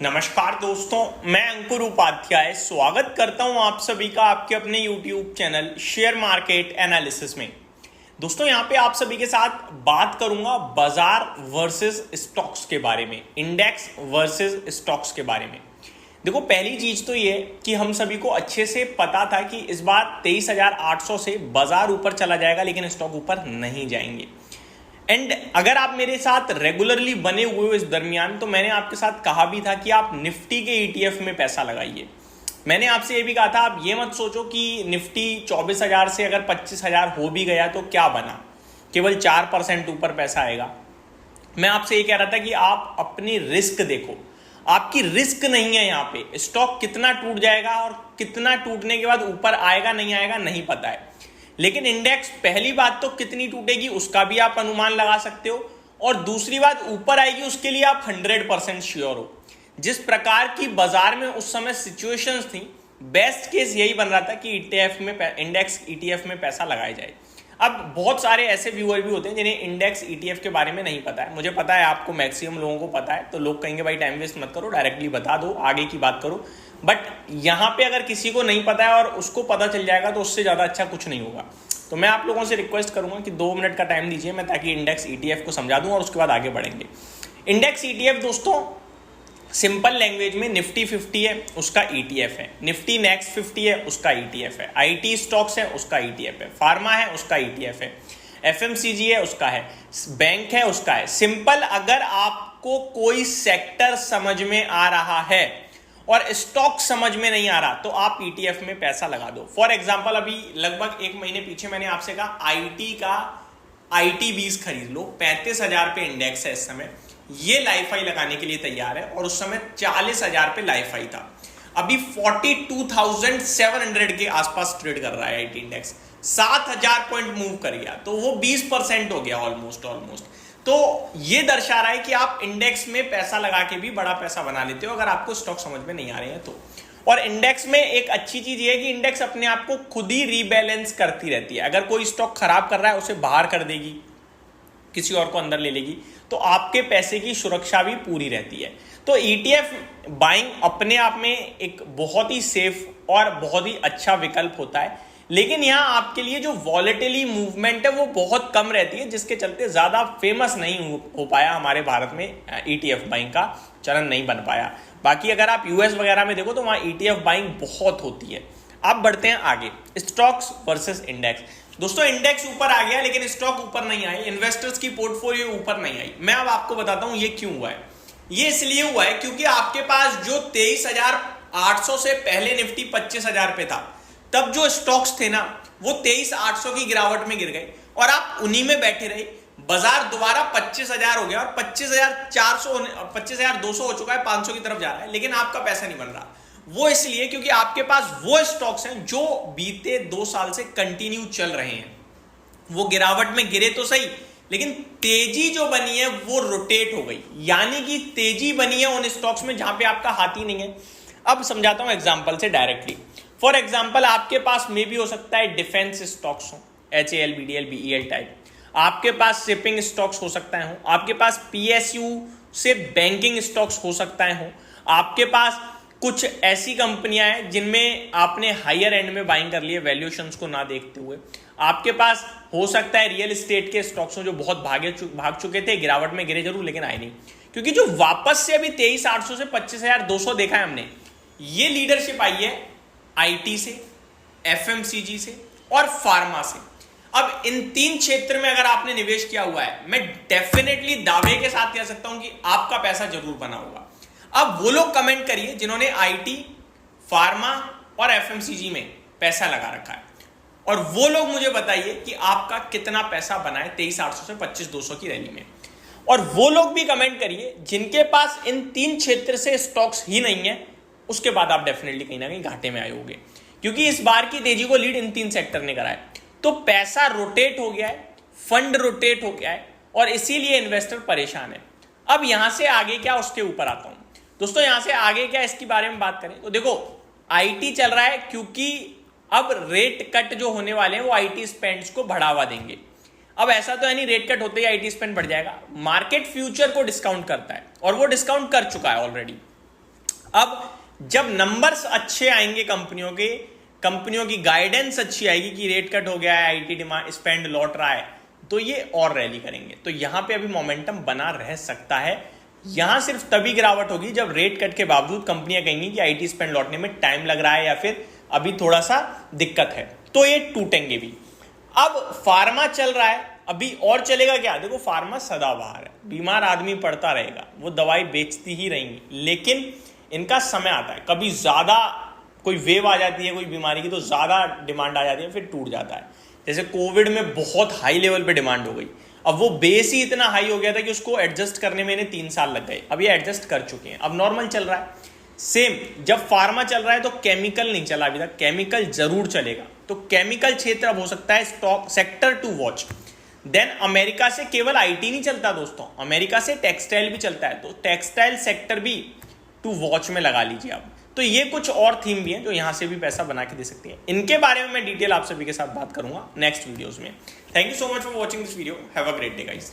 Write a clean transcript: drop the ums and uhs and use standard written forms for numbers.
नमस्कार दोस्तों, मैं अंकुर उपाध्याय स्वागत करता हूं आप सभी का आपके अपने YouTube channel share market analysis में। दोस्तों यहां पे आप सभी के साथ बात करूंगा बाजार वर्सेस स्टॉक्स के बारे में, इंडेक्स वर्सेस स्टॉक्स के बारे में। देखो, पहली चीज तो ये कि हम सभी को अच्छे से पता था कि इस बार 23,800 से बाजार ऊपर चला जाएगा, लेकिन स्टॉक ऊपर नहीं जाएंगे। एंड अगर आप मेरे साथ रेगुलरली बने हुए हो इस दरमियान, तो मैंने आपके साथ कहा भी था कि आप निफ्टी के ईटीएफ में पैसा लगाइए। मैंने आपसे ये भी कहा था, आप ये मत सोचो कि निफ्टी 24,000 से अगर 25,000 हो भी गया तो क्या बना, केवल 4% ऊपर पैसा आएगा। मैं आपसे ये कह रहा था कि आप अपनी रिस्क देखो, आपकी रिस्क नहीं है यहाँ पे। स्टॉक कितना टूट जाएगा और कितना टूटने के बाद ऊपर आएगा नहीं आएगा नहीं पता है, लेकिन इंडेक्स पहली बात तो कितनी टूटेगी उसका भी आप अनुमान लगा सकते हो, और दूसरी बात ईऊपर आएगी उसके लिए आप 100% श्योर हो। जिस प्रकार की बाजार में उस समय सिचुएशंस थी, बेस्ट केस यही बन रहा था कि ईटीएफ में, इंडेक्स ईटीएफ में पैसा लगाया जाए। अब बहुत सारे ऐसे व्यूअर भी होते हैं जिन्हें इंडेक्स ईटीएफ के बारे में नहीं पता है। मुझे पता है आपको मैक्सिमम लोगों को पता है, तो लोग कहेंगे भाई टाइम वेस्ट मत करो, डायरेक्टली बता दो, आगे की बात करो। बट यहाँ पे अगर किसी को नहीं पता है और उसको पता चल जाएगा तो उससे ज़्यादा अच्छा कुछ नहीं होगा। तो मैं आप लोगों से रिक्वेस्ट करूंगा कि 2 मिनट का टाइम दीजिए मैं, ताकि इंडेक्स ईटीएफ को समझा दूं और उसके बाद आगे बढ़ेंगे। इंडेक्स ईटीएफ दोस्तों सिंपल लैंग्वेज में निफ्टी 50 है उसका ईटीएफ है, निफ्टी नेक्स्ट 50 है उसका ईटीएफ है, आईटी स्टॉक्स है उसका ईटीएफ है, फार्मा है उसका ईटीएफ है, एफएमसीजी है उसका है, बैंक है उसका है। सिंपल, अगर आपको कोई सेक्टर समझ में आ रहा है और स्टॉक समझ में नहीं आ रहा तो आप ईटीएफ में पैसा लगा दो। फॉर एग्जांपल, अभी लगभग 1 महीने पीछे मैंने आपसे कहा आईटी का आईटी 20 खरीद लो, 35,000 पे इंडेक्स है इस समय, ये लाइफाई लगाने के लिए तैयार है, और उस समय 40,000 पे लाइफाई था। अभी 42,700 के आसपास ट्रेड कर रहा है आईटी इंडेक्स, 7,000 पॉइंट मूव कर गया, तो वो 20% हो गया ऑलमोस्ट। तो ये दर्शा रहा है कि आप इंडेक्स में पैसा लगा के भी बड़ा पैसा बना लेते हो अगर आपको स्टॉक समझ में नहीं आ रहे हैं तो। और इंडेक्स में एक अच्छी चीज ये है कि इंडेक्स अपने आप को खुद ही रीबैलेंस करती रहती है। अगर कोई स्टॉक खराब कर रहा है उसे बाहर कर देगी, किसी और को अंदर ले लेगी, तो आपके पैसे की सुरक्षा भी पूरी रहती है। तो ईटीएफ बाइंग अपने आप में एक बहुत ही सेफ और बहुत ही अच्छा विकल्प होता है, लेकिन यहां आपके लिए जो वॉलेटिली मूवमेंट है वो बहुत कम रहती है, जिसके चलते ज्यादा फेमस नहीं हो पाया हमारे भारत में ईटीएफ बाइंग का चलन नहीं बन पाया। बाकी अगर आप यूएस वगैरह में देखो तो वहां ईटीएफ बाइंग बहुत होती है। अब बढ़ते हैं आगे, स्टॉक्स वर्सेस इंडेक्स। दोस्तों इंडेक्स ऊपर आ गया लेकिन स्टॉक ऊपर नहीं आए, इन्वेस्टर्स की पोर्टफोलियो ऊपर नहीं आई। मैं अब आपको बताता हूं ये क्यों हुआ है। ये इसलिए हुआ है क्योंकि आपके पास जो 23,800 से पहले निफ्टी 25,000 पे था, तब जो स्टॉक्स थे ना वो 23,800 की गिरावट में गिर गए और आप उन्हीं में बैठे रहे। बाजार दोबारा 25,000 हो गया और 25,400 25,200 हो चुका है, 500 की तरफ जा रहा है, लेकिन आपका पैसा नहीं बन रहा। वो इसलिए क्योंकि आपके पास वो स्टॉक्स हैं जो बीते 2 साल से कंटिन्यू चल रहे हैं। वो गिरावट में गिरे तो सही, लेकिन तेजी जो बनी है वो रोटेट हो गई, यानी कि तेजी बनी है उन स्टॉक्स में जहां पे आपका हाथ ही नहीं है। अब समझाता हूं एग्जांपल से डायरेक्टली। फॉर एग्जाम्पल, आपके पास में भी हो सकता है डिफेंस स्टॉक्स हो, HAL, BDL, BEL टाइप। आपके पास शिपिंग स्टॉक्स हो सकता है, आपके पास PSU से बैंकिंग स्टॉक्स हो सकता है, आपके पास कुछ ऐसी कंपनियां हैं जिनमें आपने हायर एंड में बाइंग कर लिए वैल्यूएशंस को ना देखते हुए। आपके पास हो सकता है रियल एस्टेट के स्टॉक्स जो बहुत भाग चुके थे, गिरावट में गिरे जरूर लेकिन आए नहीं, क्योंकि जो वापस से अभी 23,800 से 25,200 देखा है हमने, ये लीडरशिप आई है आईटी से, एफएमसीजी से और फार्मा से। अब इन 3 क्षेत्र में अगर आपने निवेश किया हुआ है, मैं डेफिनेटली दावे के साथ कह सकता हूं कि आपका पैसा जरूर बना होगा। अब वो लोग कमेंट करिए जिन्होंने आईटी, फार्मा और एफएमसीजी में पैसा लगा रखा है, और वो लोग मुझे बताइए कि आपका कितना पैसा बना है 23,800 से 25,200 की रैली में। और वो लोग भी कमेंट करिए जिनके पास इन 3 क्षेत्र से स्टॉक्स ही नहीं है, उसके बाद आप डेफिनेटली कहीं ना कहीं घाटे में आए होंगे, क्योंकि इस बार की तेजी को लीड इन 3 सेक्टर ने करा है। तो पैसा रोटेट हो गया है, फंड रोटेट हो गया है, और इसीलिए इन्वेस्टर परेशान है। अब यहां से आगे क्या, उसके ऊपर आता हूं दोस्तों। यहां से आगे क्या, इसके बारे में बात करें तो देखो, आईटी चल रहा है क्योंकि अब रेट कट जो होने वाले हैं वो आईटी स्पेंड्स को बढ़ावा देंगे। अब ऐसा तो है नहीं रेट कट होते ही आईटी स्पेंड बढ़ जाएगा। मार्केट फ्यूचर को डिस्काउंट करता है और वो डिस्काउंट कर चुका है ऑलरेडी। अब जब नंबर्स अच्छे आएंगे कंपनियों की गाइडेंस अच्छी आएगी कि रेट कट हो गया है, आईटी डिमांड स्पेंड लौट रहा है, तो ये और रैली करेंगे। तो यहां पे अभी मोमेंटम बना रह सकता है। यहां सिर्फ तभी गिरावट होगी जब रेट कट के बावजूद कंपनियां कहेंगी कि आईटी स्पेंड लौटने में टाइम लग रहा है या फिर अभी थोड़ा सा दिक्कत है, तो ये टूटेंगे भी। अब फार्मा चल रहा है, अभी और चलेगा क्या? देखो फार्मा सदाबहार है, बीमार आदमी पड़ता रहेगा, वो दवाई बेचती ही रहेंगी, लेकिन इनका समय आता है, कभी ज्यादा कोई वेव आ जाती है कोई बीमारी की तो ज्यादा डिमांड आ जाती है, फिर टूट जाता है। जैसे कोविड में बहुत हाई लेवल पे डिमांड हो गई, अब वो बेस ही इतना हाई हो गया था कि उसको एडजस्ट करने में इन्हें 3 साल लग गए, अब ये एडजस्ट कर चुके हैं, अब नॉर्मल चल रहा है। सेम जब फार्मा चल रहा है तो केमिकल नहीं चला अभी तक, केमिकल जरूर चलेगा, तो केमिकल क्षेत्र अब हो सकता है stock sector to watch. Then America से केवल आईटी नहीं चलता दोस्तों, अमेरिका से टेक्सटाइल भी चलता है, तो टेक्सटाइल सेक्टर भी टू वॉच में लगा लीजिए आप। तो ये कुछ और थीम भी हैं जो यहां से भी पैसा बना के दे सकती है। इनके बारे में मैं डिटेल आप सभी के साथ बात करूंगा नेक्स्ट वीडियोस में। Thank you so much for watching this video, have a great day guys.